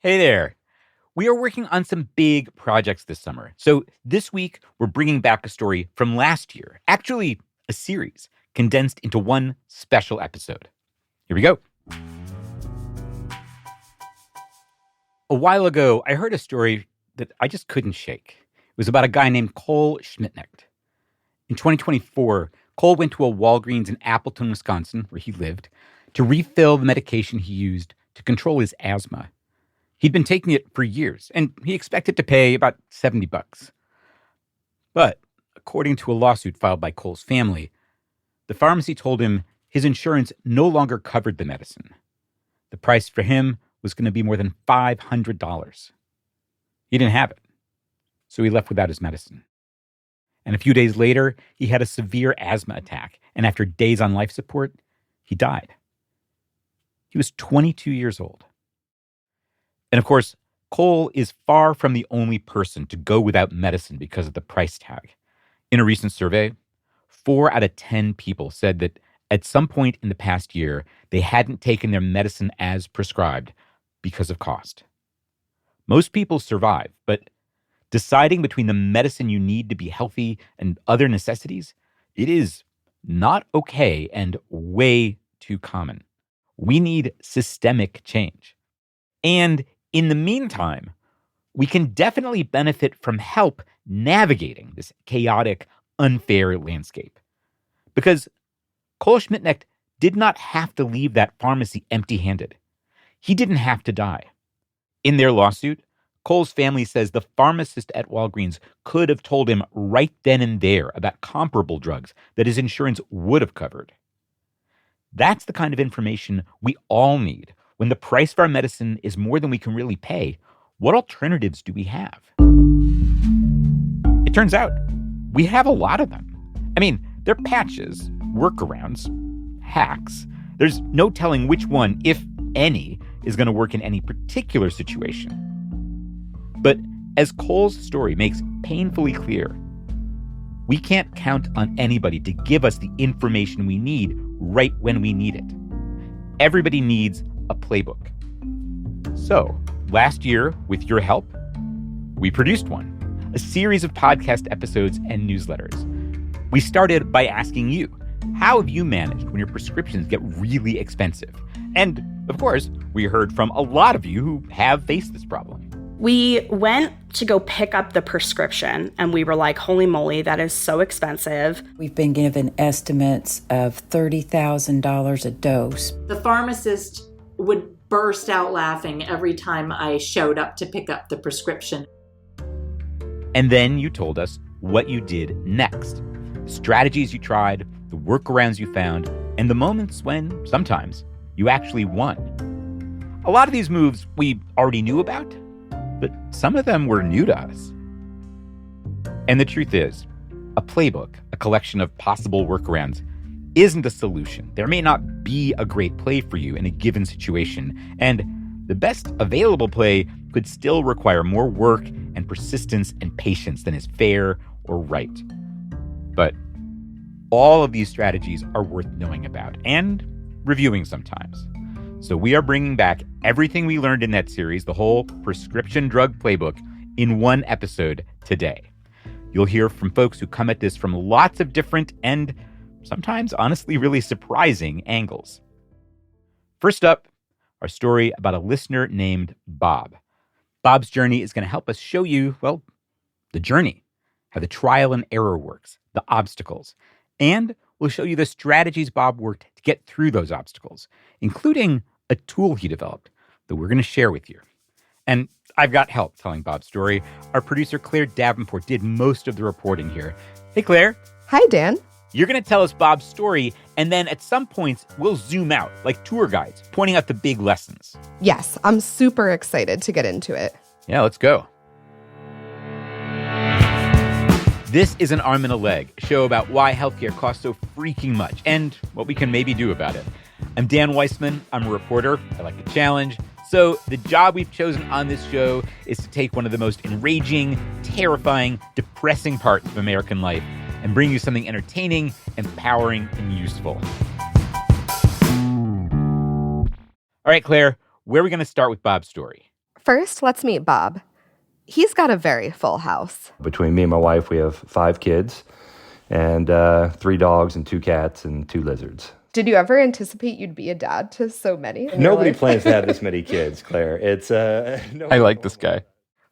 Hey there. We are working on some big projects this summer. So this week, we're bringing back a story from last year. Actually, a series condensed into one special episode. Here we go. A while ago, I heard a story that I just couldn't shake. It was about a guy named Cole Schmidtnecht. In 2024, Cole went to a Walgreens in Appleton, Wisconsin, where he lived, to refill the medication he used to control his asthma. He'd been taking it for years, and he expected to pay about $70. But according to a lawsuit filed by Cole's family, the pharmacy told him his insurance no longer covered the medicine. The price for him was going to be more than $500. He didn't have it, so he left without his medicine. And a few days later, he had a severe asthma attack, and after days on life support, he died. He was 22 years old. And of course, Cole is far from the only person to go without medicine because of the price tag. In a recent survey, 4 out of 10 people said that at some point in the past year, they hadn't taken their medicine as prescribed because of cost. Most people survive, but deciding between the medicine you need to be healthy and other necessities, it is not okay and way too common. We need systemic change. And in the meantime, we can definitely benefit from help navigating this chaotic, unfair landscape. Because Cole Schmidtnecht did not have to leave that pharmacy empty-handed. He didn't have to die. In their lawsuit, Cole's family says the pharmacist at Walgreens could have told him right then and there about comparable drugs that his insurance would have covered. That's the kind of information we all need. When the price of our medicine is more than we can really pay, what alternatives do we have? It turns out we have a lot of them. I mean, they're patches, workarounds, hacks. There's no telling which one, if any, is going to work in any particular situation. But as Cole's story makes painfully clear, we can't count on anybody to give us the information we need right when we need it. Everybody needs a playbook. So, last year, with your help, we produced one, a series of podcast episodes and newsletters. We started by asking you, how have you managed when your prescriptions get really expensive? And, of course, we heard from a lot of you who have faced this problem. We went to go pick up the prescription, and we were like, holy moly, that is so expensive. We've been given estimates of $30,000 a dose. The pharmacist would burst out laughing every time I showed up to pick up the prescription. And then you told us what you did next. Strategies you tried, the workarounds you found, and the moments when, sometimes, you actually won. A lot of these moves we already knew about, but some of them were new to us. And the truth is, a playbook, a collection of possible workarounds, isn't a solution. There may not be a great play for you in a given situation, and the best available play could still require more work and persistence and patience than is fair or right. But all of these strategies are worth knowing about and reviewing sometimes. So we are bringing back everything we learned in that series, the whole prescription drug playbook, in one episode today. You'll hear from folks who come at this from lots of different and sometimes honestly really surprising angles. First up, our story about a listener named Bob. Bob's journey is going to help us show you, well, the journey, how the trial and error works, the obstacles, and we'll show you the strategies Bob worked to get through those obstacles, including a tool he developed that we're going to share with you. And I've got help telling Bob's story. Our producer, Claire Davenport, did most of the reporting here. Hey, Claire. Hi, Dan. You're going to tell us Bob's story, and then at some points, we'll zoom out like tour guides, pointing out the big lessons. Yes, I'm super excited to get into it. Yeah, let's go. This is An Arm and a Leg, a show about why healthcare costs so freaking much and what we can maybe do about it. I'm Dan Weissman. I'm a reporter. I like a challenge. So the job we've chosen on this show is to take one of the most enraging, terrifying, depressing parts of American life and bring you something entertaining, empowering, and useful. All right, Claire, where are we going to start with Bob's story? First, let's meet Bob. He's got a very full house. Between me and my wife, we have 5 kids and 3 dogs and 2 cats and 2 lizards. Did you ever anticipate you'd be a dad to so many? Nobody plans to have this many kids, Claire. I like this guy.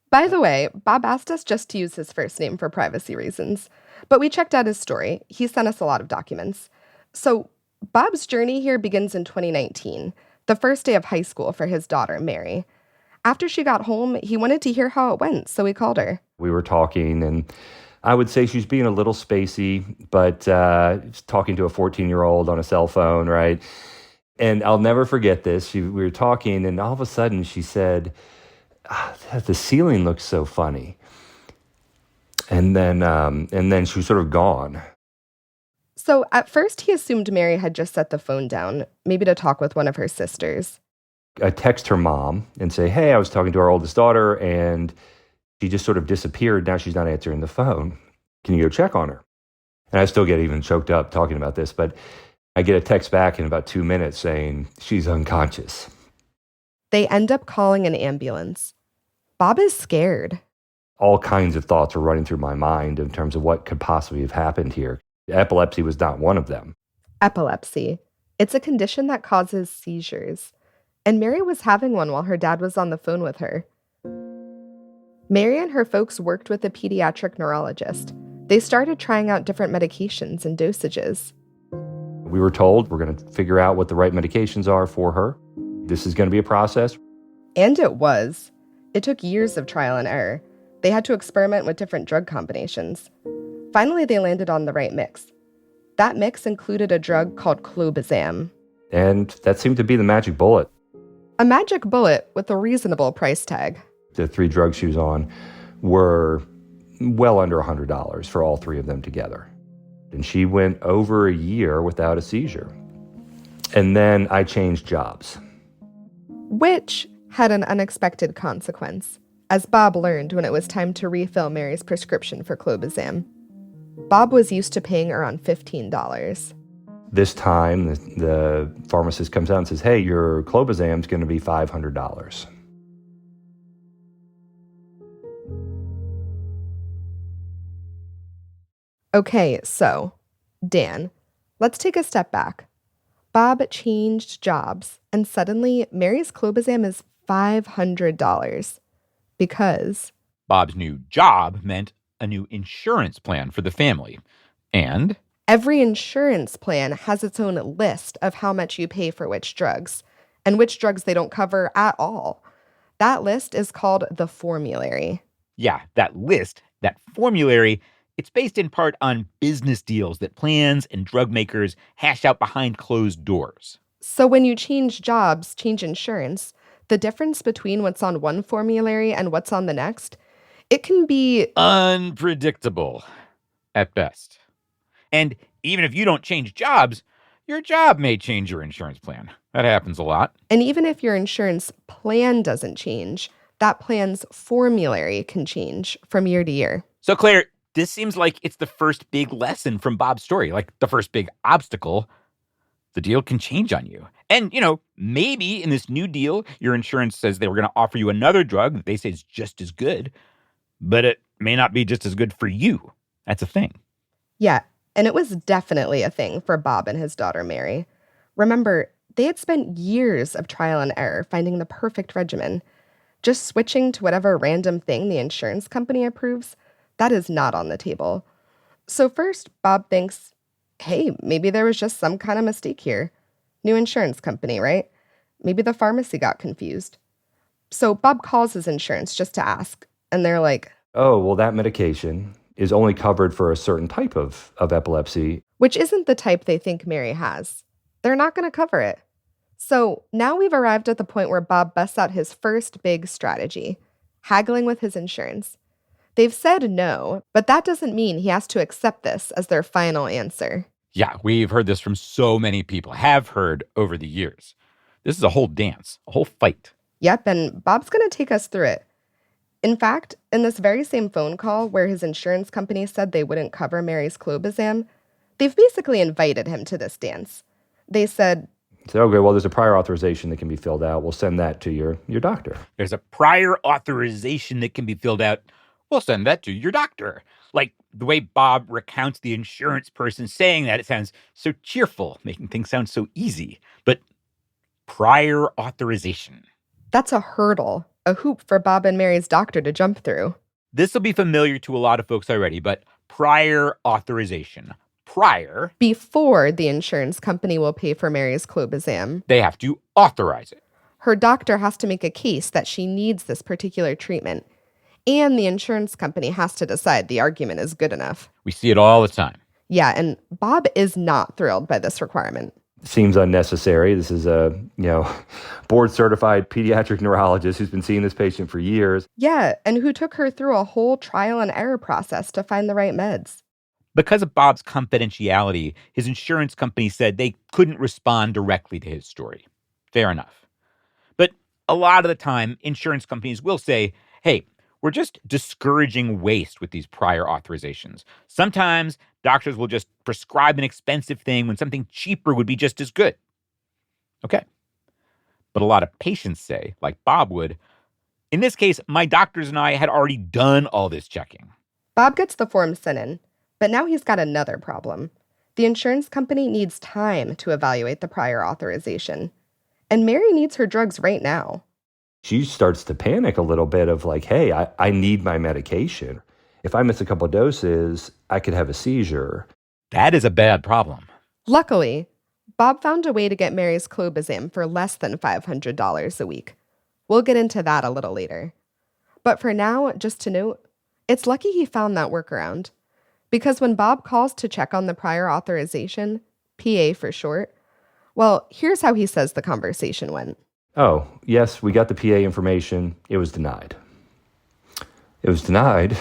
By the way, Bob asked us just to use his first name for privacy reasons, but we checked out his story. He sent us a lot of documents. So Bob's journey here begins in 2019, the first day of high school for his daughter, Mary. After she got home, he wanted to hear how it went, so we called her. We were talking, and I would say she's being a little spacey, but talking to a 14-year-old on a cell phone, right? And I'll never forget this. We were talking, and all of a sudden she said, the ceiling looks so funny. And then she was sort of gone. So at first he assumed Mary had just set the phone down, maybe to talk with one of her sisters. I text her mom and say, hey, I was talking to our oldest daughter, and she just sort of disappeared. Now she's not answering the phone. Can you go check on her? And I still get even choked up talking about this, but I get a text back in about 2 minutes saying she's unconscious. They end up calling an ambulance. Bob is scared. All kinds of thoughts are running through my mind in terms of what could possibly have happened here. Epilepsy was not one of them. Epilepsy. It's a condition that causes seizures. And Mary was having one while her dad was on the phone with her. Mary and her folks worked with a pediatric neurologist. They started trying out different medications and dosages. We were told we're going to figure out what the right medications are for her. This is going to be a process. And it was. It took years of trial and error. They had to experiment with different drug combinations. Finally, they landed on the right mix. That mix included a drug called clobazam. And that seemed to be the magic bullet. A magic bullet with a reasonable price tag. The 3 drugs she was on were well under $100 for all 3 of them together. And she went over a year without a seizure. And then I changed jobs. Which had an unexpected consequence, as Bob learned when it was time to refill Mary's prescription for clobazam. Bob was used to paying around $15. This time, the pharmacist comes out and says, hey, your clobazam's going to be $500. Okay, so, Dan, let's take a step back. Bob changed jobs, and suddenly Mary's clobazam is $500. Because Bob's new job meant a new insurance plan for the family. And every insurance plan has its own list of how much you pay for which drugs, and which drugs they don't cover at all. That list is called the formulary. yeah, that list, that formulary, it's based in part on business deals that plans and drug makers hash out behind closed doors. So when you change jobs, change insurance, the difference between what's on one formulary and what's on the next, it can be Unpredictable at best. And even if you don't change jobs, your job may change your insurance plan. That happens a lot. And even if your insurance plan doesn't change, that plan's formulary can change from year to year. So, Claire, this seems like it's the first big lesson from Bob's story, like the first big obstacle. The deal can change on you. And, maybe in this new deal, your insurance says they were going to offer you another drug that they say is just as good, but it may not be just as good for you. That's a thing. Yeah, and it was definitely a thing for Bob and his daughter, Mary. Remember, they had spent years of trial and error finding the perfect regimen. Just switching to whatever random thing the insurance company approves, that is not on the table. So first, Bob thinks, hey, maybe there was just some kind of mistake here. New insurance company, right? Maybe the pharmacy got confused. So Bob calls his insurance just to ask, and they're like, oh, well, that medication is only covered for a certain type of epilepsy. Which isn't the type they think Mary has. They're not going to cover it. So now we've arrived at the point where Bob busts out his first big strategy, haggling with his insurance. They've said no, but that doesn't mean he has to accept this as their final answer. Yeah, we've heard this from so many people, have heard over the years. This is a whole dance, a whole fight. Yep, and Bob's going to take us through it. In fact, in this very same phone call where his insurance company said they wouldn't cover Mary's clobazam, they've basically invited him to this dance. They said, Say, okay, well, there's a prior authorization that can be filled out. We'll send that to your doctor. There's a prior authorization that can be filled out. We'll send that to your doctor. Like the way Bob recounts the insurance person saying that, it sounds so cheerful, making things sound so easy. But prior authorization. That's a hurdle, a hoop for Bob and Mary's doctor to jump through. This will be familiar to a lot of folks already, but prior authorization. Prior. Before the insurance company will pay for Mary's clobazam, They have to authorize it. her doctor has to make a case that she needs this particular treatment, and the insurance company has to decide the argument is good enough. We see it all the time. Yeah, and Bob is not thrilled by this requirement. Seems unnecessary. This is a, board-certified pediatric neurologist who's been seeing this patient for years. Yeah, and who took her through a whole trial and error process to find the right meds. Because of Bob's confidentiality, his insurance company said they couldn't respond directly to his story. Fair enough. But a lot of the time, insurance companies will say, hey, we're just discouraging waste with these prior authorizations. Sometimes doctors will just prescribe an expensive thing when something cheaper would be just as good. Okay. But a lot of patients say, like Bob would, in this case, my doctors and I had already done all this checking. Bob gets the form sent in, but now he's got another problem. The insurance company needs time to evaluate the prior authorization. And Mary needs her drugs right now. She starts to panic a little bit of like, hey, I need my medication. If I miss a couple of doses, I could have a seizure. That is a bad problem. Luckily, Bob found a way to get Mary's clobazam for less than $500 a week. We'll get into that a little later. But for now, just to note, it's lucky he found that workaround. Because when Bob calls to check on the prior authorization, PA for short, well, here's how he says the conversation went. Oh, yes, we got the PA information. It was denied. It was denied?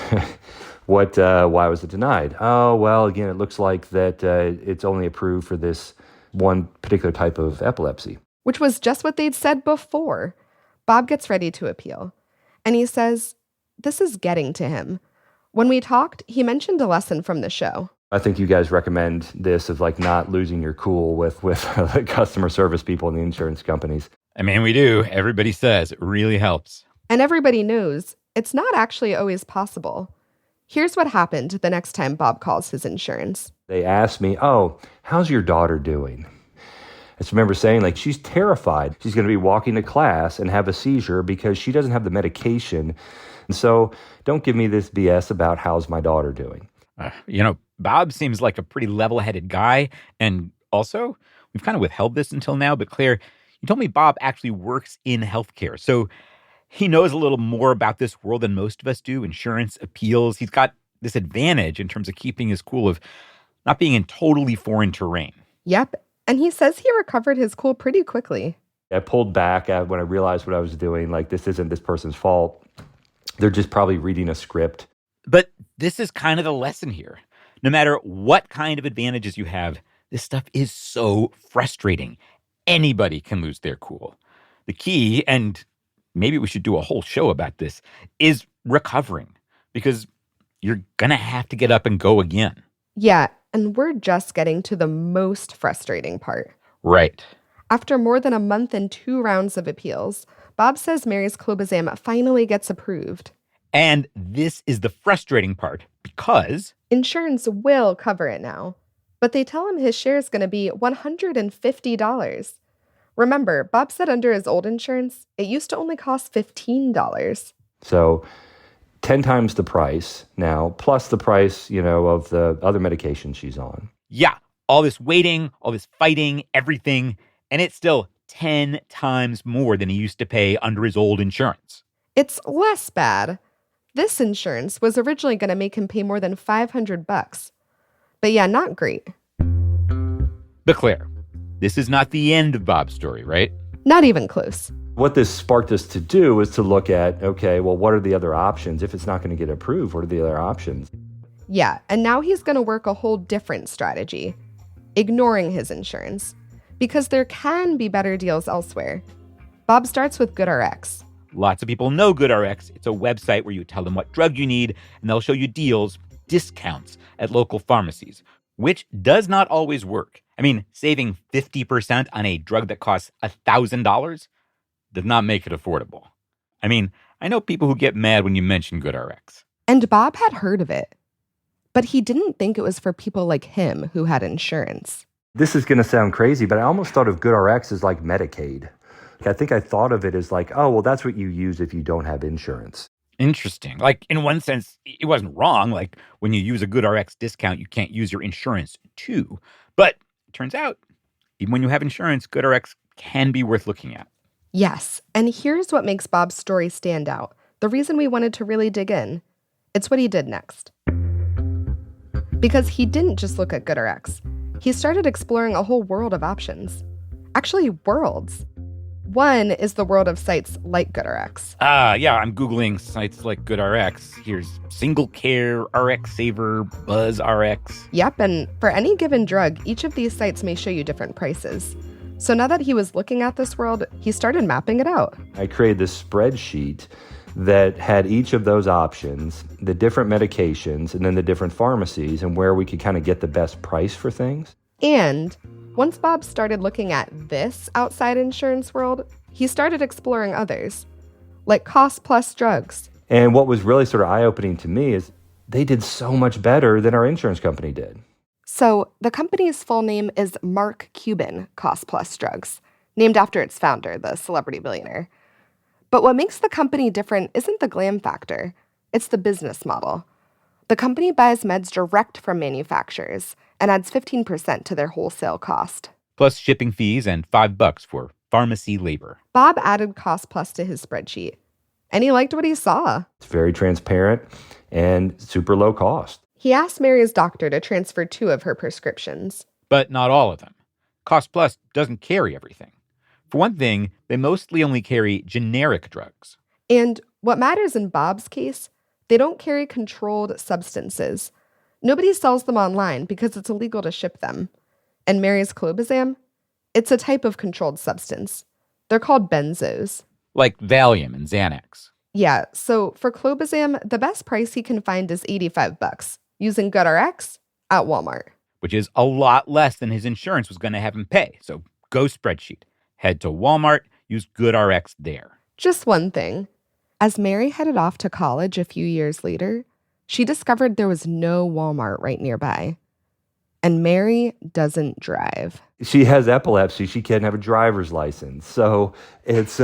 Why was it denied? Oh, well, again, it looks like that it's only approved for this one particular type of epilepsy. Which was just what they'd said before. Bob gets ready to appeal. And he says, this is getting to him. When we talked, he mentioned a lesson from the show. I think you guys recommend this of like not losing your cool with the customer service people and the insurance companies. I mean, we do. Everybody says it really helps. And everybody knows it's not actually always possible. Here's what happened the next time Bob calls his insurance. They asked me, oh, how's your daughter doing? I just remember saying, like, she's terrified. She's going to be walking to class and have a seizure because she doesn't have the medication. And so don't give me this BS about how's my daughter doing. Bob seems like a pretty level-headed guy. And also, we've kind of withheld this until now, but Claire, you told me Bob actually works in healthcare. So he knows a little more about this world than most of us do. Insurance, appeals. He's got this advantage in terms of keeping his cool of not being in totally foreign terrain. Yep. And he says he recovered his cool pretty quickly. I pulled back when I realized what I was doing. Like, this isn't this person's fault. They're just probably reading a script. But this is kind of the lesson here. No matter what kind of advantages you have, this stuff is so frustrating. Anybody can lose their cool. The key, and maybe we should do a whole show about this, is recovering. Because you're going to have to get up and go again. Yeah, and we're just getting to the most frustrating part. Right. After more than a month and 2 rounds of appeals, Bob says Mary's clobazam finally gets approved. And this is the frustrating part because insurance will cover it now, but they tell him his share is going to be $150. Remember, Bob said under his old insurance, it used to only cost $15. So 10 times the price now, plus the price, of the other medication she's on. Yeah, all this waiting, all this fighting, everything, and it's still 10 times more than he used to pay under his old insurance. It's less bad. This insurance was originally going to make him pay more than $500. But yeah, not great. But Claire, this is not the end of Bob's story, right? Not even close. What this sparked us to do is to look at, okay, well, what are the other options? If it's not going to get approved, what are the other options? Yeah, and now he's going to work a whole different strategy, ignoring his insurance, because there can be better deals elsewhere. Bob starts with GoodRx. Lots of people know GoodRx. It's a website where you tell them what drug you need, and they'll show you deals, discounts at local pharmacies. which does not always work. I mean, saving 50% on a drug that costs $1,000 does not make it affordable. I mean, I know people who get mad when you mention GoodRx. And Bob had heard of it, but he didn't think it was for people like him who had insurance. This is going to sound crazy, but I almost thought of GoodRx as like Medicaid. I think I thought of it as like, oh, well, that's what you use if you don't have insurance. Interesting. Like, in one sense, it wasn't wrong. Like, when you use a GoodRx discount, you can't use your insurance too. But it turns out, even when you have insurance, GoodRx can be worth looking at. Yes, and here's what makes Bob's story stand out. The reason we wanted to really dig in. It's what he did next. Because he didn't just look at GoodRx. He started exploring a whole world of options. Actually, worlds. One is the world of sites like GoodRx. Yeah, I'm Googling sites like GoodRx. Here's Single Care, RX Saver, Buzz RX. Yep, and for any given drug, each of these sites may show you different prices. So now that he was looking at this world, he started mapping it out. I created this spreadsheet that had each of those options, the different medications, and then the different pharmacies, and where we could kind of get the best price for things. And once Bob started looking at this outside insurance world, he started exploring others, like cost-plus drugs. And what was really sort of eye-opening to me is they did so much better than our insurance company did. So the company's full name is Mark Cuban Cost Plus Drugs, named after its founder, the celebrity billionaire. But what makes the company different isn't the glam factor, it's the business model. The company buys meds direct from manufacturers and adds 15% to their wholesale cost. Plus shipping fees and $5 for pharmacy labor. Bob added Cost Plus to his spreadsheet, and he liked what he saw. It's very transparent and super low cost. He asked Mary's doctor to transfer 2 of her prescriptions. But not all of them. Cost Plus doesn't carry everything. For one thing, they mostly only carry generic drugs. And what matters in Bob's case, they don't carry controlled substances. Nobody sells them online because it's illegal to ship them. And Mary's clobazam, it's a type of controlled substance. They're called benzos. Like Valium and Xanax. Yeah, so for clobazam, the best price he can find is $85, using GoodRx at Walmart. Which is a lot less than his insurance was going to have him pay. So go spreadsheet. Head to Walmart, use GoodRx there. Just one thing. As Mary headed off to college a few years later, she discovered there was no Walmart right nearby. And Mary doesn't drive. She has epilepsy. She can't have a driver's license. So it's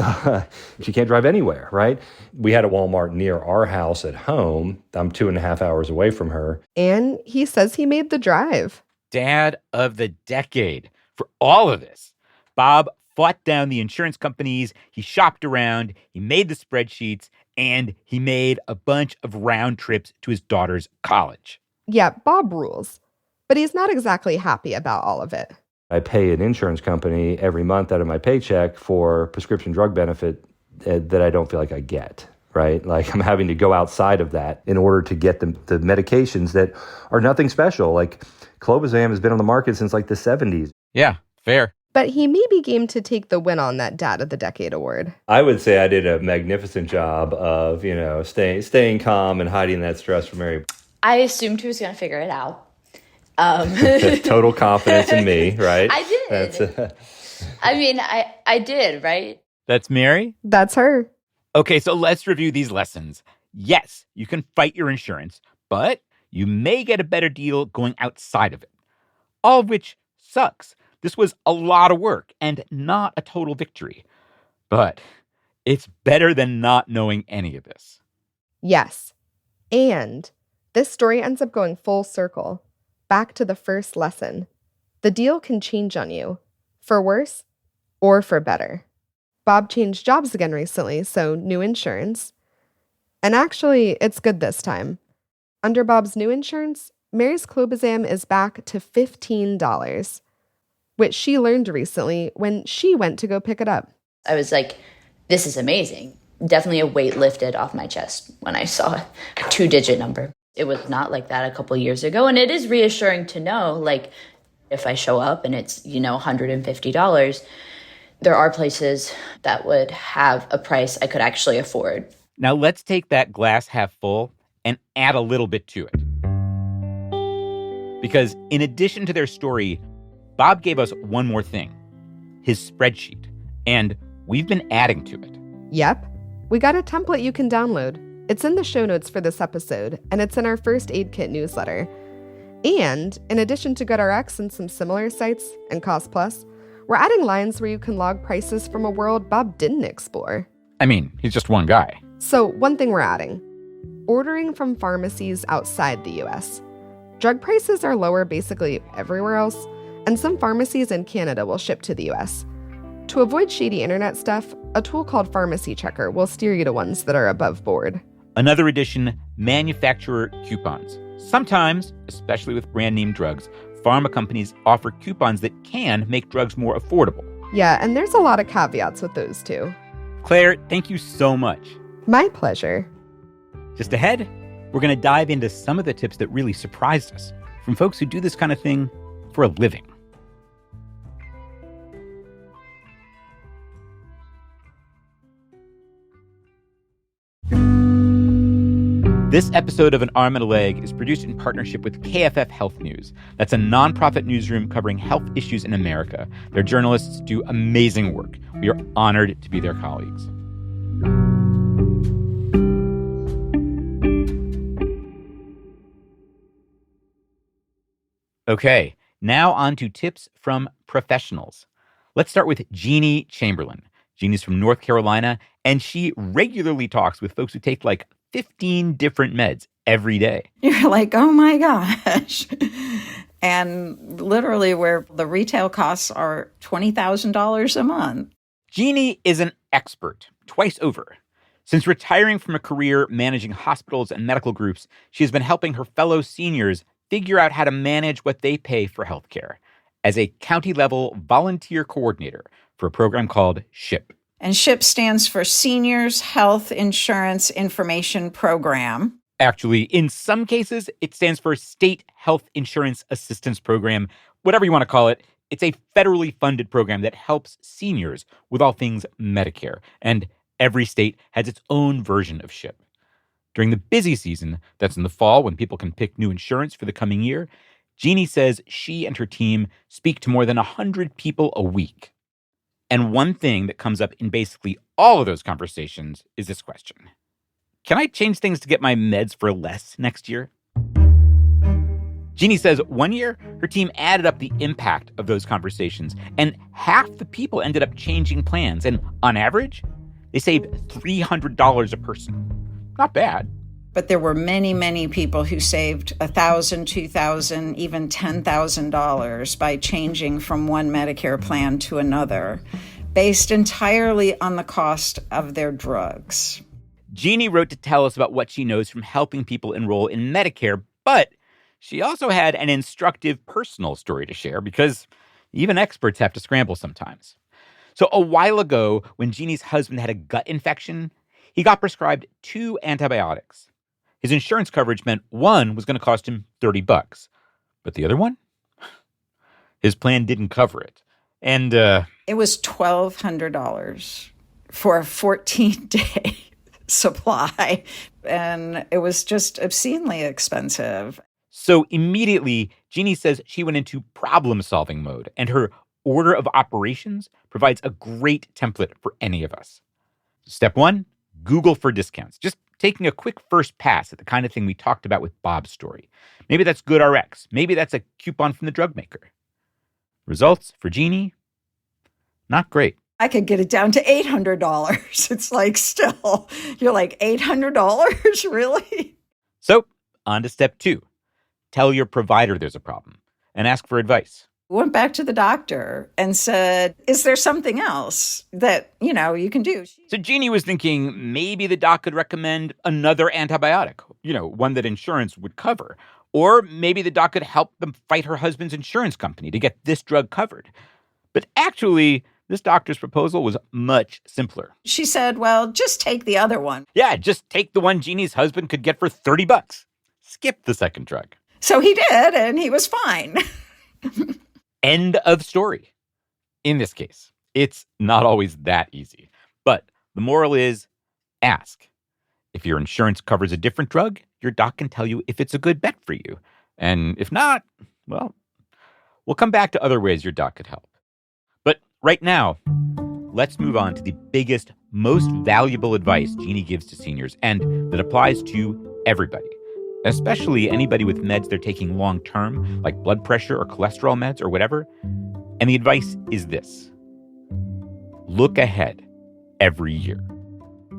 she can't drive anywhere, right? We had a Walmart near our house at home. I'm 2.5 hours away from her. And he says he made the drive. Dad of the decade. For all of this, Bob fought down the insurance companies, he shopped around, he made the spreadsheets, and he made a bunch of round trips to his daughter's college. Yeah, Bob rules. But he's not exactly happy about all of it. I pay an insurance company every month out of my paycheck for prescription drug benefit that I don't feel like I get, right? Like I'm having to go outside of that in order to get the medications that are nothing special. Like clobazam has been on the market since like the 70s. Yeah, fair. But he may be game to take the win on that Dad of the Decade award. I would say I did a magnificent job of, staying calm and hiding that stress from Mary. I assumed he was going to figure it out. Total confidence in me, right? I did. I did, right? That's Mary? That's her. Okay, so let's review these lessons. Yes, you can fight your insurance, but you may get a better deal going outside of it. All of which sucks. This was a lot of work and not a total victory. But it's better than not knowing any of this. Yes. And this story ends up going full circle. Back to the first lesson. The deal can change on you, for worse or for better. Bob changed jobs again recently, so new insurance. And actually, it's good this time. Under Bob's new insurance, Mary's clobazam is back to $15, which she learned recently when she went to go pick it up. I was like, this is amazing. Definitely a weight lifted off my chest when I saw a 2-digit number. It was not like that a couple years ago. And it is reassuring to know, like, if I show up and it's, $150, there are places that would have a price I could actually afford. Now let's take that glass half full and add a little bit to it. Because in addition to their story, Bob gave us one more thing, his spreadsheet. And we've been adding to it. Yep. We got a template you can download. It's in the show notes for this episode, and it's in our first aid kit newsletter. And in addition to GoodRx and some similar sites and Cost Plus, we're adding lines where you can log prices from a world Bob didn't explore. I mean, he's just one guy. So one thing we're adding, ordering from pharmacies outside the US. Drug prices are lower basically everywhere else, and some pharmacies in Canada will ship to the US. To avoid shady internet stuff, a tool called Pharmacy Checker will steer you to ones that are above board. Another addition, manufacturer coupons. Sometimes, especially with brand name drugs, pharma companies offer coupons that can make drugs more affordable. Yeah, and there's a lot of caveats with those too. Claire, thank you so much. My pleasure. Just ahead, we're going to dive into some of the tips that really surprised us from folks who do this kind of thing for a living. This episode of An Arm and a Leg is produced in partnership with KFF Health News. That's a nonprofit newsroom covering health issues in America. Their journalists do amazing work. We are honored to be their colleagues. Okay, now on to tips from professionals. Let's start with Jeannie Chamberlain. Jeannie's from North Carolina, and she regularly talks with folks who take like 15 different meds every day. You're like, oh my gosh. And literally where the retail costs are $20,000 a month. Jeannie is an expert, twice over. Since retiring from a career managing hospitals and medical groups, she has been helping her fellow seniors figure out how to manage what they pay for healthcare as a county-level volunteer coordinator for a program called SHIP. And SHIP stands for Seniors Health Insurance Information Program. Actually, in some cases, it stands for State Health Insurance Assistance Program, whatever you want to call it. It's a federally funded program that helps seniors with all things Medicare, and every state has its own version of SHIP. During the busy season, that's in the fall when people can pick new insurance for the coming year, Jeannie says she and her team speak to more than 100 people a week. And one thing that comes up in basically all of those conversations is this question. Can I change things to get my meds for less next year? Jeannie says one year, her team added up the impact of those conversations, and half the people ended up changing plans. And on average, they saved $300 a person. Not bad. But there were many, many people who saved $1,000, $2,000, even $10,000 by changing from one Medicare plan to another, based entirely on the cost of their drugs. Jeannie wrote to tell us about what she knows from helping people enroll in Medicare, but she also had an instructive personal story to share because even experts have to scramble sometimes. So a while ago, when Jeannie's husband had a gut infection, he got prescribed 2 antibiotics. His insurance coverage meant one was going to cost him $30, but the other one? His plan didn't cover it. And it was $1,200 for a 14-day supply, and it was just obscenely expensive. So immediately, Jeannie says she went into problem-solving mode, and her order of operations provides a great template for any of us. Step 1, Google for discounts. Just taking a quick first pass at the kind of thing we talked about with Bob's story. Maybe that's GoodRx. Maybe that's a coupon from the drug maker. Results for Jeannie? Not great. I could get it down to $800. It's like still, you're like, $800? Really? So, on to step 2. Tell your provider there's a problem and ask for advice. Went back to the doctor and said, is there something else that, you can do? So Jeannie was thinking maybe the doc could recommend another antibiotic, one that insurance would cover. Or maybe the doc could help them fight her husband's insurance company to get this drug covered. But actually, this doctor's proposal was much simpler. She said, well, just take the other one. Yeah, just take the one Jeannie's husband could get for $30. Skip the second drug. So he did, and he was fine. End of story. In this case, it's not always that easy. But the moral is, ask. If your insurance covers a different drug, your doc can tell you if it's a good bet for you. And if not, well, we'll come back to other ways your doc could help. But right now, let's move on to the biggest, most valuable advice Jeannie gives to seniors and that applies to everybody, especially anybody with meds they're taking long-term, like blood pressure or cholesterol meds or whatever. And the advice is this: look ahead every year.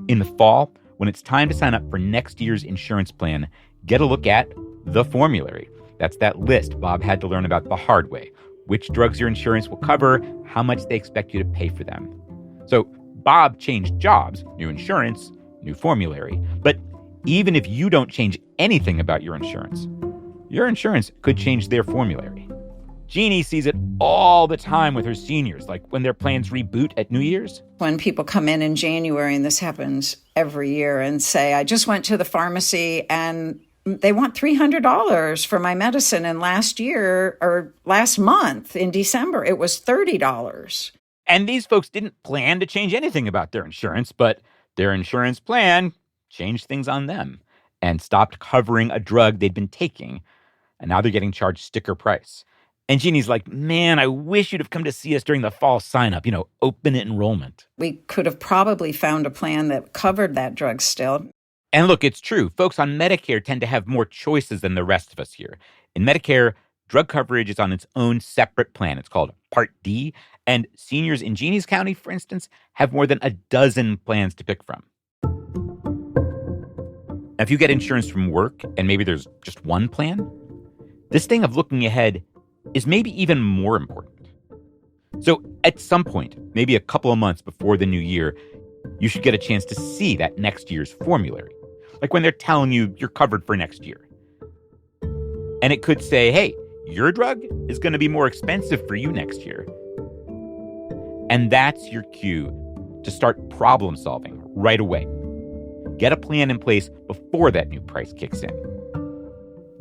In the fall, when it's time to sign up for next year's insurance plan, get a look at the formulary. That's that list Bob had to learn about the hard way. Which drugs your insurance will cover, how much they expect you to pay for them. So Bob changed jobs, new insurance, new formulary. But even if you don't change anything about your insurance could change their formulary. Jeannie sees it all the time with her seniors, like when their plans reboot at New Year's. When people come in January, and this happens every year, and say, I just went to the pharmacy and they want $300 for my medicine. And last month in December, it was $30. And these folks didn't plan to change anything about their insurance, but their insurance plan changed things on them and stopped covering a drug they'd been taking. And now they're getting charged sticker price. And Jeannie's like, man, I wish you'd have come to see us during the fall sign-up, open enrollment. We could have probably found a plan that covered that drug still. And look, it's true. Folks on Medicare tend to have more choices than the rest of us here. In Medicare, drug coverage is on its own separate plan. It's called Part D. And seniors in Jeannie's county, for instance, have more than a dozen plans to pick from. Now, if you get insurance from work and maybe there's just one plan, this thing of looking ahead is maybe even more important. So at some point, maybe a couple of months before the new year, you should get a chance to see that next year's formulary. Like when they're telling you you're covered for next year. And it could say, hey, your drug is going to be more expensive for you next year. And that's your cue to start problem solving right away. Get a plan in place before that new price kicks in.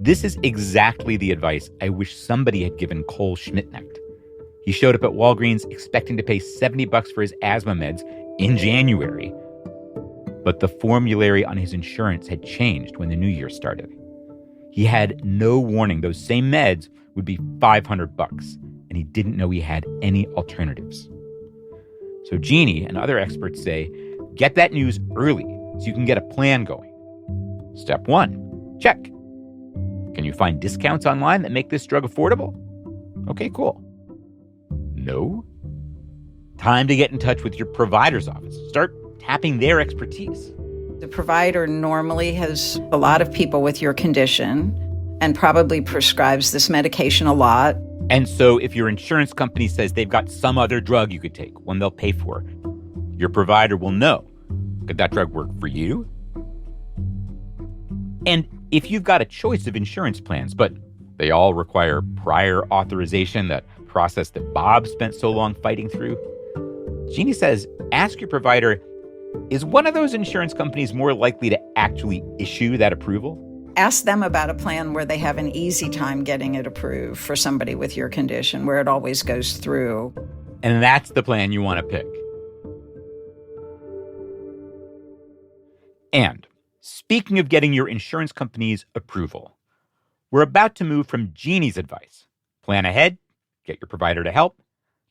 This is exactly the advice I wish somebody had given Cole Schmidtnecht. He showed up at Walgreens expecting to pay $70 for his asthma meds in January. But the formulary on his insurance had changed when the new year started. He had no warning those same meds would be $500, and he didn't know he had any alternatives. So Jeannie and other experts say, get that news early so you can get a plan going. Step 1, check. Can you find discounts online that make this drug affordable? Okay, cool. No? Time to get in touch with your provider's office. Start tapping their expertise. The provider normally has a lot of people with your condition and probably prescribes this medication a lot. And so if your insurance company says they've got some other drug you could take, one they'll pay for, your provider will know. Could that drug work for you? And if you've got a choice of insurance plans, but they all require prior authorization, that process that Bob spent so long fighting through, Jeannie says, ask your provider, is one of those insurance companies more likely to actually issue that approval? Ask them about a plan where they have an easy time getting it approved for somebody with your condition, where it always goes through. And that's the plan you want to pick. And speaking of getting your insurance company's approval, we're about to move from Jeannie's advice, plan ahead, get your provider to help,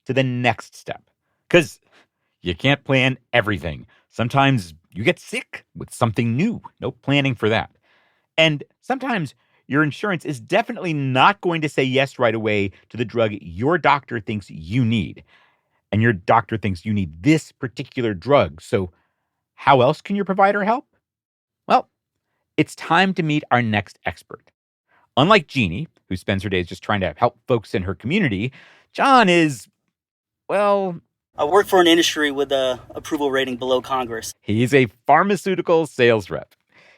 to the next step. Because you can't plan everything. Sometimes you get sick with something new. No planning for that. And sometimes your insurance is definitely not going to say yes right away to the drug your doctor thinks you need. And your doctor thinks you need this particular drug. So how else can your provider help? Well, it's time to meet our next expert. Unlike Jeannie, who spends her days just trying to help folks in her community, John is, well, I work for an industry with a approval rating below Congress. He's a pharmaceutical sales rep.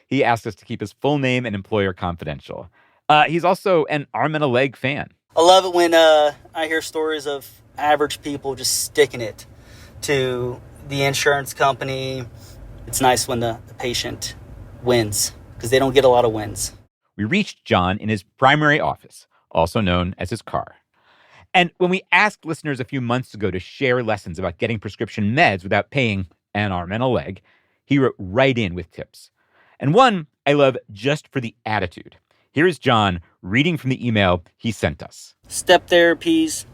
He asked us to keep his full name and employer confidential. He's also an arm and a leg fan. I love it when I hear stories of average people just sticking it to the insurance company. It's nice when the patient wins, because they don't get a lot of wins. We reached John in his primary office, also known as his car. And when we asked listeners a few months ago to share lessons about getting prescription meds without paying an arm and a leg, he wrote right in with tips. And one I love just for the attitude. Here's John reading from the email he sent us. Step therapies,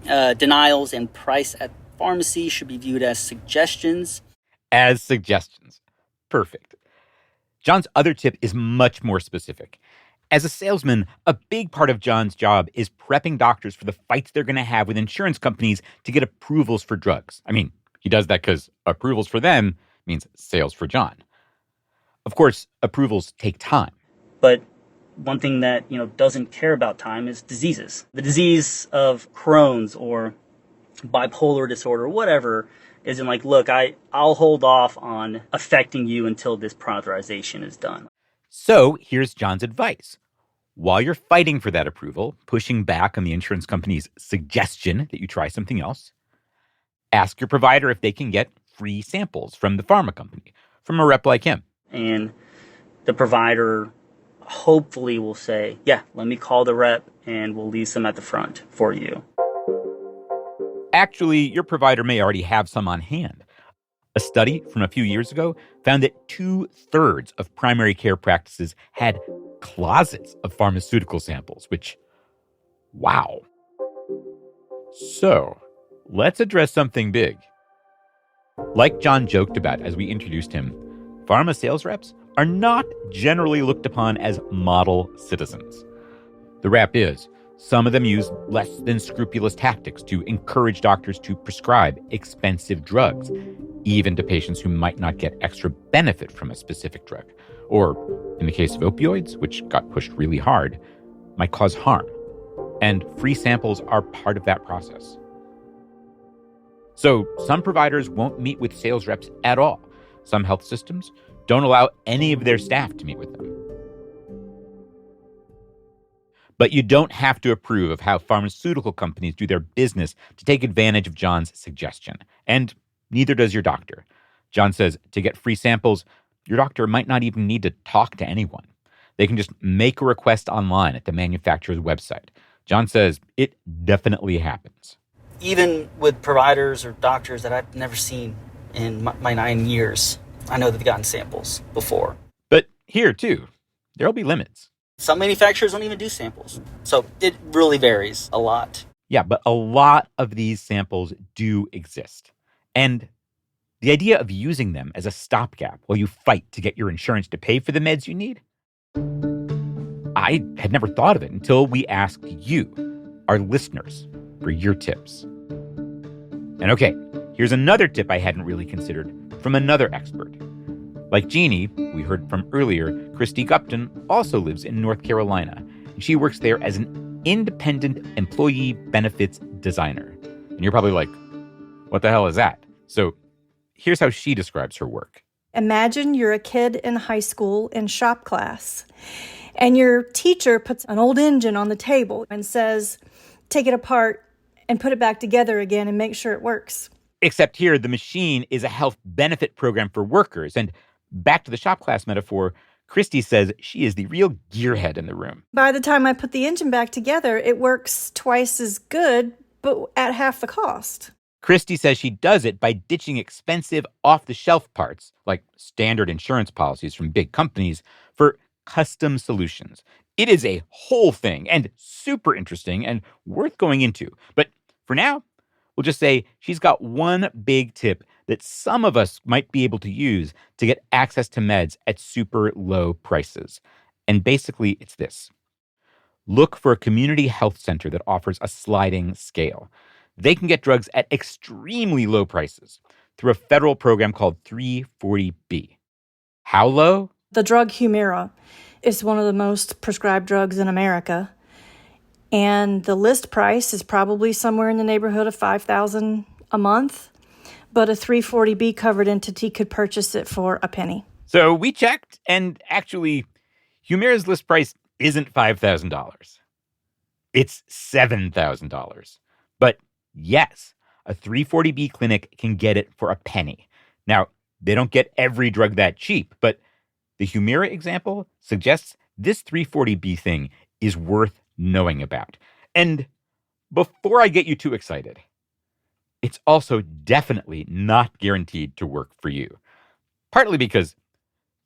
denials, and price at pharmacy should be viewed as suggestions. As suggestions. Perfect. John's other tip is much more specific. As a salesman, a big part of John's job is prepping doctors for the fights they're going to have with insurance companies to get approvals for drugs. I mean, he does that because approvals for them means sales for John. Of course, approvals take time. But one thing that, doesn't care about time is diseases. The disease of Crohn's or bipolar disorder, whatever, isn't like, look, I'll hold off on affecting you until this prior authorization is done. So here's John's advice. While you're fighting for that approval, pushing back on the insurance company's suggestion that you try something else, ask your provider if they can get free samples from the pharma company, from a rep like him. And the provider hopefully will say, yeah, let me call the rep and we'll leave some at the front for you. Actually, your provider may already have some on hand. A study from a few years ago found that 2/3 of primary care practices had closets of pharmaceutical samples, which, wow. So, let's address something big. Like John joked about as we introduced him, pharma sales reps are not generally looked upon as model citizens. The rap is, some of them use less than scrupulous tactics to encourage doctors to prescribe expensive drugs, even to patients who might not get extra benefit from a specific drug. Or, in the case of opioids, which got pushed really hard, might cause harm. And free samples are part of that process. So, some providers won't meet with sales reps at all. Some health systems don't allow any of their staff to meet with them. But you don't have to approve of how pharmaceutical companies do their business to take advantage of John's suggestion. And neither does your doctor. John says to get free samples, your doctor might not even need to talk to anyone. They can just make a request online at the manufacturer's website. John says it definitely happens. Even with providers or doctors that I've never seen in my 9 years, I know that they've gotten samples before. But here, too, there'll be limits. Some manufacturers don't even do samples. So it really varies a lot. Yeah, but a lot of these samples do exist. And the idea of using them as a stopgap while you fight to get your insurance to pay for the meds you need, I had never thought of it until we asked you, our listeners, for your tips. And okay, here's another tip I hadn't really considered from another expert. Like Jeannie, we heard from earlier, Christy Gupton also lives in North Carolina, and she works there as an independent employee benefits designer. And you're probably like, what the hell is that? So here's how she describes her work. Imagine you're a kid in high school in shop class, and your teacher puts an old engine on the table and says, take it apart and put it back together again and make sure it works. Except here, the machine is a health benefit program for workers. And back to the shop class metaphor, Christy says she is the real gearhead in the room. By the time I put the engine back together, it works twice as good, but at half the cost. Christy says she does it by ditching expensive off-the-shelf parts, like standard insurance policies from big companies, for custom solutions. It is a whole thing and super interesting and worth going into. But for now, we'll just say she's got one big tip that some of us might be able to use to get access to meds at super low prices. And basically, it's this. Look for a community health center that offers a sliding scale. They can get drugs at extremely low prices through a federal program called 340B. How low? The drug Humira is one of the most prescribed drugs in America. And the list price is probably somewhere in the neighborhood of $5,000 a month. But a 340B covered entity could purchase it for a penny. So we checked, and actually, Humira's list price isn't $5,000. It's $7,000. But yes, a 340B clinic can get it for a penny. Now, they don't get every drug that cheap, but the Humira example suggests this 340B thing is worth knowing about. And before I get you too excited, it's also definitely not guaranteed to work for you. Partly because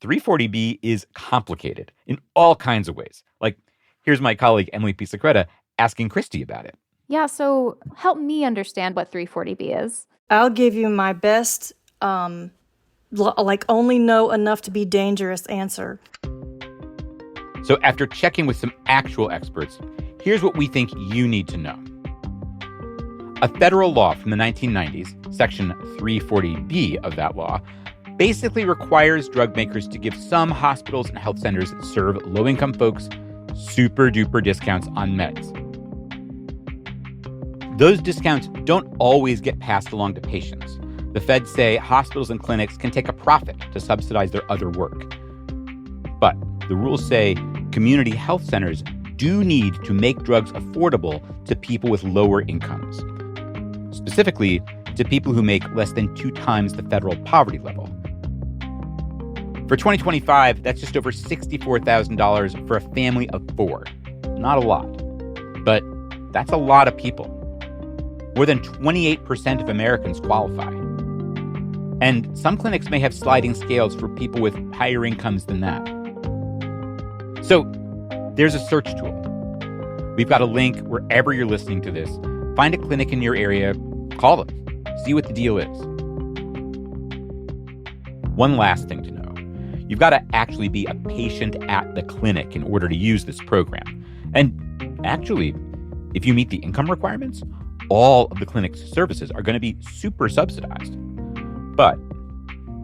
340B is complicated in all kinds of ways. Like, Here's my colleague, Emily Pisacreta, asking Christy about it. Yeah, so help me understand what 340B is. I'll give you my best, only know enough to be dangerous answer. So after checking with some actual experts, here's what we think you need to know. A federal law from the 1990s, Section 340B of that law, basically requires drug makers to give some hospitals and health centers that serve low-income folks super-duper discounts on meds. Those discounts don't always get passed along to patients. The feds say hospitals and clinics can take a profit to subsidize their other work. But the rules say community health centers do need to make drugs affordable to people with lower incomes, specifically to people who make less than 2 times the federal poverty level. For 2025, that's just over $64,000 for a family of 4. Not a lot, but that's a lot of people. More than 28% of Americans qualify. And some clinics may have sliding scales for people with higher incomes than that. So there's a search tool. We've got a link wherever you're listening to this. Find a clinic in your area, call them, see what the deal is. One last thing to know. You've got to actually be a patient at the clinic in order to use this program. And actually, if you meet the income requirements, all of the clinic's services are going to be super subsidized. But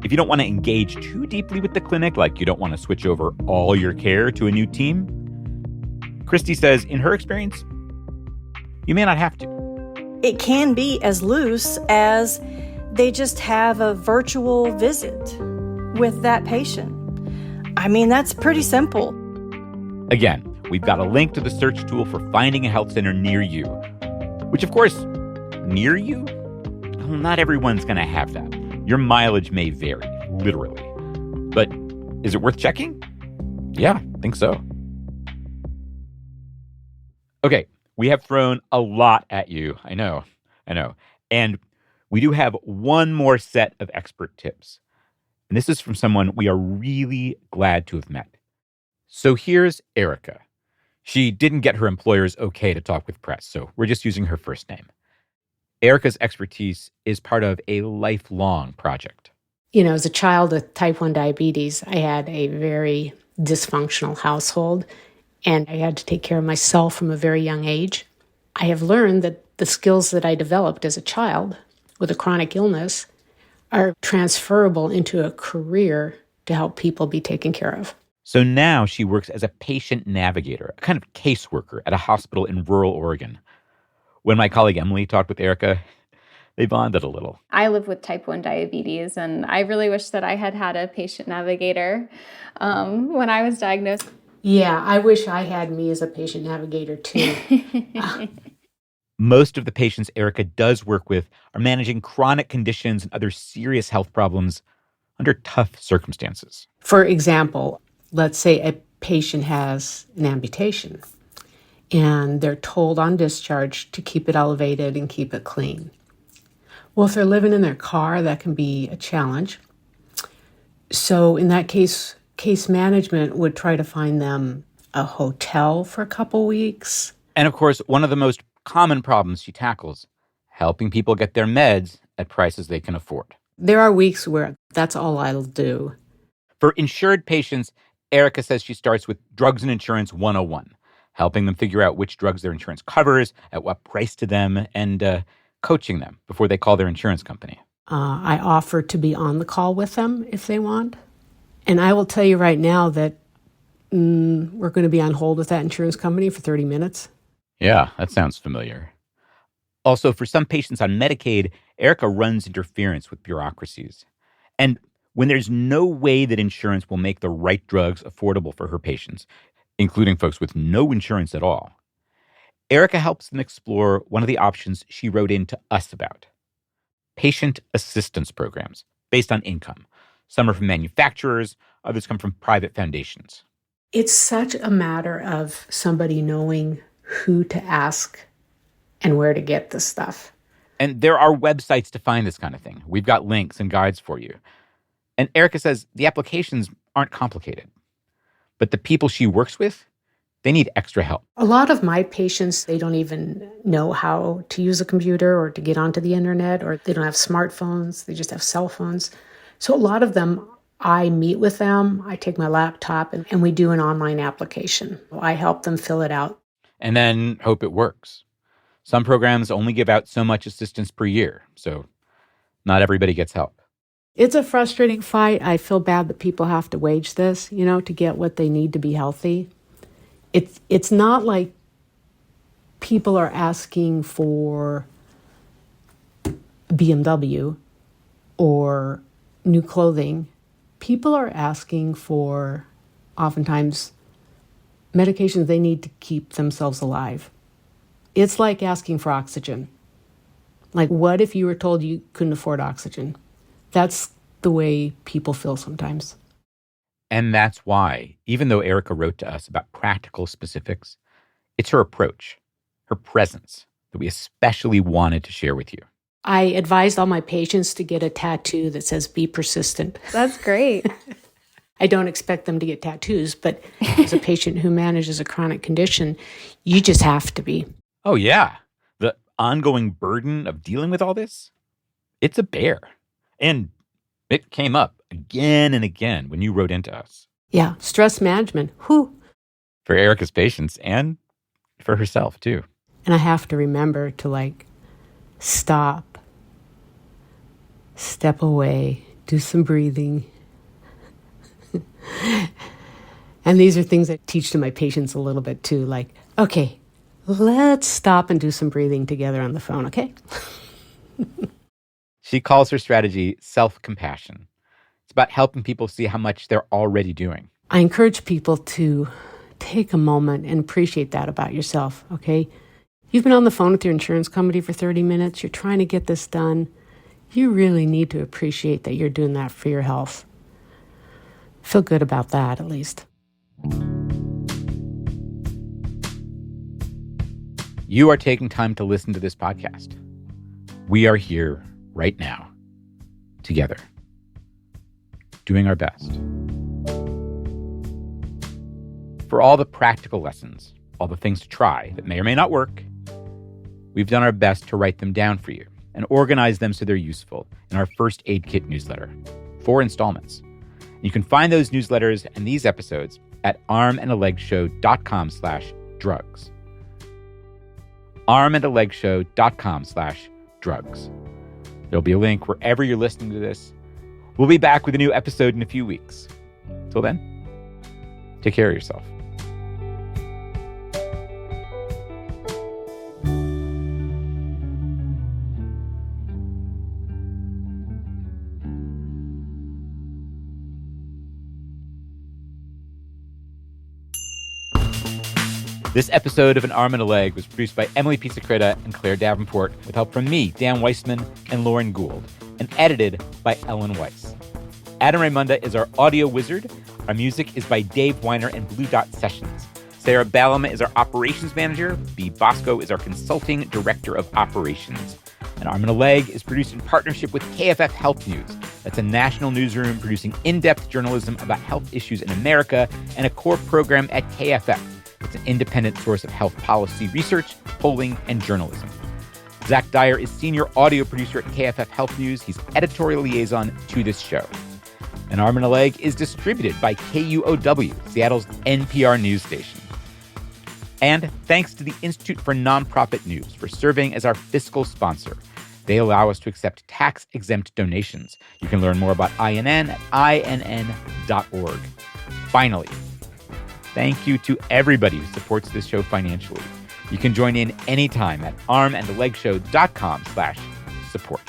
if you don't want to engage too deeply with the clinic, like you don't want to switch over all your care to a new team, Christy says in her experience, you may not have to. It can be as loose as they just have a virtual visit with that patient. I mean, that's pretty simple. Again, We've got a link to the search tool for finding a health center near you, which, of course, near you? Well, not everyone's going to have that. Your mileage may vary, literally. But is it worth checking? Yeah, I think so. Okay, we have thrown a lot at you. I know. And we do have one more set of expert tips. And this is from someone we are really glad to have met. So here's Erica. She didn't get her employer's okay to talk with press, so we're just using her first name. Erica's expertise is part of a lifelong project. You know, as a child with type 1 diabetes, I had a very dysfunctional household, and I had to take care of myself from a very young age. I have learned that the skills that I developed as a child with a chronic illness are transferable into a career to help people be taken care of. So now she works as a patient navigator, a kind of caseworker at a hospital in rural Oregon. When my colleague Emily talked with Erica, they bonded a little. I live with type 1 diabetes, and I really wish that I had had a patient navigator when I was diagnosed. Yeah, I wish I had me as a patient navigator too. Most of the patients Erica does work with are managing chronic conditions and other serious health problems under tough circumstances. For example, let's say a patient has an amputation and they're told on discharge to keep it elevated and keep it clean. Well, if they're living in their car, that can be a challenge. So in that case, case management would try to find them a hotel for a couple weeks. And of course, one of the most common problems she tackles, helping people get their meds at prices they can afford. There are weeks where that's all I'll do. For insured patients, Erica says she starts with Drugs and Insurance 101, helping them figure out which drugs their insurance covers, at what price to them, and coaching them before they call their insurance company. I offer to be on the call with them if they want. And I will tell you right now that we're going to be on hold with that insurance company for 30 minutes. Yeah, that sounds familiar. Also, for some patients on Medicaid, Erica runs interference with bureaucracies. And when there's no way that insurance will make the right drugs affordable for her patients, including folks with no insurance at all, Erica helps them explore one of the options she wrote in to us about: patient assistance programs based on income. Some are from manufacturers, others come from private foundations. It's such a matter of somebody knowing who to ask and where to get the stuff. And there are websites to find this kind of thing. We've got links and guides for you. And Erica says the applications aren't complicated. But the people she works with, they need extra help. A lot of my patients, they don't even know how to use a computer or to get onto the internet, or they don't have smartphones. They just have cell phones. So a lot of them, I meet with them. I take my laptop and we do an online application. I help them fill it out. And then hope it works. Some programs only give out so much assistance per year, so not everybody gets help. It's a frustrating fight. I feel bad that people have to wage this, to get what they need to be healthy. It's not like people are asking for BMW or new clothing. People are asking for, oftentimes, medications they need to keep themselves alive. It's like asking for oxygen. Like, what if you were told you couldn't afford oxygen? That's the way people feel sometimes. And that's why, even though Erica wrote to us about practical specifics, it's her approach, her presence, that we especially wanted to share with you. I advised all my patients to get a tattoo that says, "Be persistent." That's great. I don't expect them to get tattoos, but as a patient who manages a chronic condition, you just have to be. Oh, yeah. The ongoing burden of dealing with all this, it's a bear. And it came up again and again when you wrote into us. Yeah, stress management. Whew. For Erica's patients and for herself, too. And I have to remember to, stop, step away, do some breathing. And these are things I teach to my patients a little bit, too. Okay, let's stop and do some breathing together on the phone, okay? She calls her strategy self-compassion. It's about helping people see how much they're already doing. I encourage people to take a moment and appreciate that about yourself, okay? You've been on the phone with your insurance company for 30 minutes. You're trying to get this done. You really need to appreciate that you're doing that for your health. Feel good about that, at least. You are taking time to listen to this podcast. We are here right now, together, doing our best. For all the practical lessons, all the things to try that may or may not work, we've done our best to write them down for you and organize them so they're useful in our First Aid Kit newsletter, 4 installments. You can find those newsletters and these episodes at armandalegshow.com/drugs. armandalegshow.com/drugs. There'll be a link wherever you're listening to this. We'll be back with a new episode in a few weeks. Till then, take care of yourself. This episode of An Arm and a Leg was produced by Emily Pisacreta and Claire Davenport with help from me, Dan Weissman, and Lauren Gould, and edited by Ellen Weiss. Adam Raimunda is our audio wizard. Our music is by Dave Weiner and Blue Dot Sessions. Sarah Ballama is our operations manager. Bea Bosco is our consulting director of operations. An Arm and a Leg is produced in partnership with KFF Health News. That's a national newsroom producing in-depth journalism about health issues in America and a core program at KFF. It's an independent source of health policy research, polling, and journalism. Zach Dyer is senior audio producer at KFF Health News. He's editorial liaison to this show. An Arm and a Leg is distributed by KUOW, Seattle's NPR news station. And thanks to the Institute for Nonprofit News for serving as our fiscal sponsor. They allow us to accept tax-exempt donations. You can learn more about INN at inn.org. Finally, thank you to everybody who supports this show financially. You can join in anytime at armandalegshow.com/support.